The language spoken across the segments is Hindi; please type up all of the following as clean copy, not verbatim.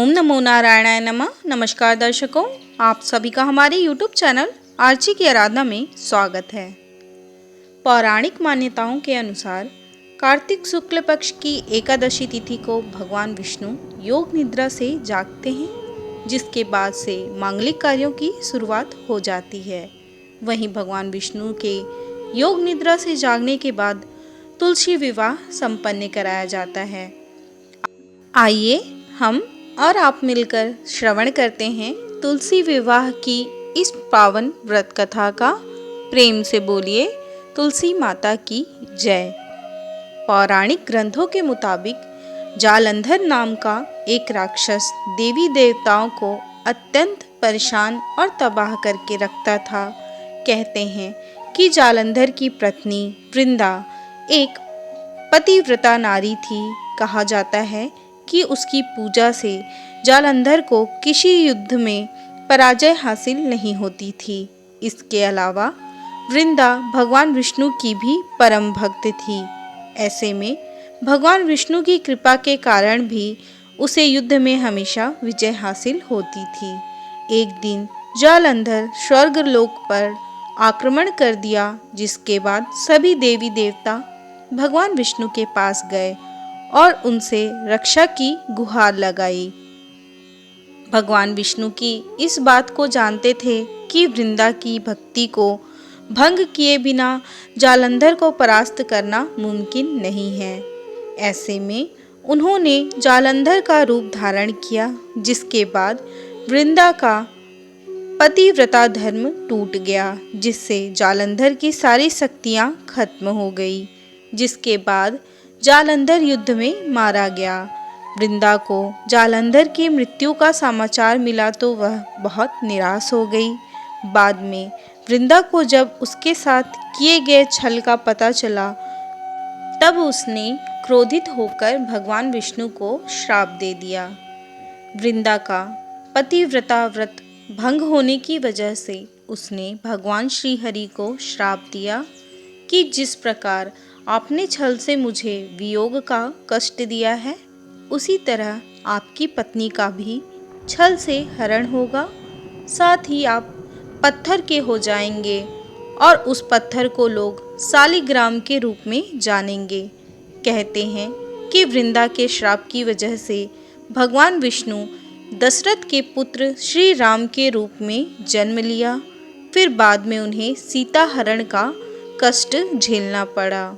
ओम नमो नारायणाय नमः। नमस्कार दर्शकों, आप सभी का हमारे YouTube चैनल आर्ची की आराधना में स्वागत है। पौराणिक मान्यताओं के अनुसार कार्तिक शुक्ल पक्ष की एकादशी तिथि को भगवान विष्णु योग निद्रा से जागते हैं, जिसके बाद से मांगलिक कार्यों की शुरुआत हो जाती है। वहीं भगवान विष्णु के योग निद्रा से जागने के बाद तुलसी विवाह संपन्न कराया जाता है। आइए हम और आप मिलकर श्रवण करते हैं तुलसी विवाह की इस पावन व्रत कथा का। प्रेम से बोलिए तुलसी माता की जय। पौराणिक ग्रंथों के मुताबिक जालंधर नाम का एक राक्षस देवी देवताओं को अत्यंत परेशान और तबाह करके रखता था। कहते हैं कि जालंधर की पत्नी वृंदा एक पतिव्रता नारी थी। कहा जाता है कि उसकी पूजा से जालंधर को किसी युद्ध में पराजय हासिल नहीं होती थी। इसके अलावा वृंदा भगवान विष्णु की भी परम भक्त थी। ऐसे में भगवान विष्णु की कृपा के कारण भी उसे युद्ध में हमेशा विजय हासिल होती थी। एक दिन जालंधर स्वर्गलोक पर आक्रमण कर दिया, जिसके बाद सभी देवी देवता भगवान विष्णु के पास गए और उनसे रक्षा की गुहार लगाई। भगवान विष्णु की इस बात को जानते थे कि वृंदा की भक्ति को भंग किए बिना जालंधर को परास्त करना मुमकिन नहीं है। ऐसे में उन्होंने जालंधर का रूप धारण किया, जिसके बाद वृंदा का पतिव्रता धर्म टूट गया, जिससे जालंधर की सारी शक्तियां खत्म हो गई। जिसके बाद जालंधर युद्ध में मारा गया। वृंदा को जालंधर की मृत्यु का समाचार मिला तो वह बहुत निराश हो गई। बाद में वृंदा को जब उसके साथ किए गए छल का पता चला, तब उसने क्रोधित होकर भगवान विष्णु को श्राप दे दिया। वृंदा का पतिव्रता व्रत भंग होने की वजह से उसने भगवान श्री हरि को श्राप दिया कि जिस प्रकार आपने छल से मुझे वियोग का कष्ट दिया है, उसी तरह आपकी पत्नी का भी छल से हरण होगा। साथ ही आप पत्थर के हो जाएंगे और उस पत्थर को लोग शालिग्राम के रूप में जानेंगे। कहते हैं कि वृंदा के श्राप की वजह से भगवान विष्णु दशरथ के पुत्र श्री राम के रूप में जन्म लिया। फिर बाद में उन्हें सीता हरण का कष्ट झेलना पड़ा।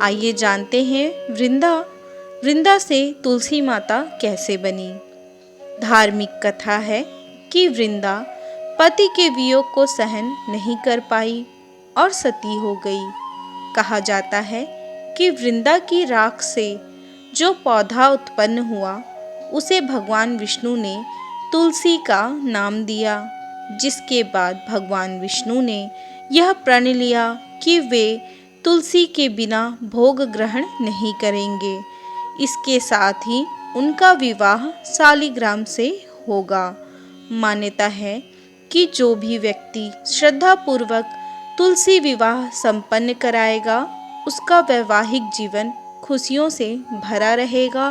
आइए जानते हैं वृंदा से तुलसी माता कैसे बनी। धार्मिक कथा है कि वृंदा पति के वियोग को सहन नहीं कर पाई और सती हो गई। कहा जाता है कि वृंदा की राख से जो पौधा उत्पन्न हुआ, उसे भगवान विष्णु ने तुलसी का नाम दिया। जिसके बाद भगवान विष्णु ने यह प्रण लिया कि वे तुलसी के बिना भोग ग्रहण नहीं करेंगे। इसके साथ ही उनका विवाह शालिग्राम से होगा। मान्यता है कि जो भी व्यक्ति श्रद्धापूर्वक तुलसी विवाह संपन्न कराएगा, उसका वैवाहिक जीवन खुशियों से भरा रहेगा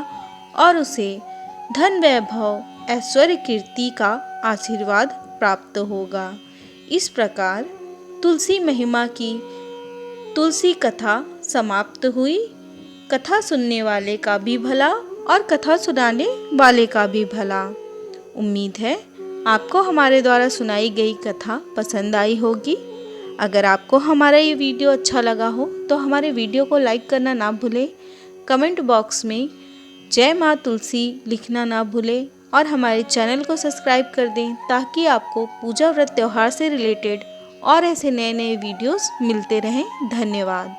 और उसे धन वैभव ऐश्वर्य कीर्ति का आशीर्वाद प्राप्त होगा। इस प्रकार तुलसी महिमा की तुलसी कथा समाप्त हुई। कथा सुनने वाले का भी भला और कथा सुनाने वाले का भी भला। उम्मीद है आपको हमारे द्वारा सुनाई गई कथा पसंद आई होगी। अगर आपको हमारा ये वीडियो अच्छा लगा हो तो हमारे वीडियो को लाइक करना ना भूलें। कमेंट बॉक्स में जय माँ तुलसी लिखना ना भूलें और हमारे चैनल को सब्सक्राइब कर दें, ताकि आपको पूजा व्रत त्यौहार से रिलेटेड और ऐसे नए नए वीडियोस मिलते रहें। धन्यवाद।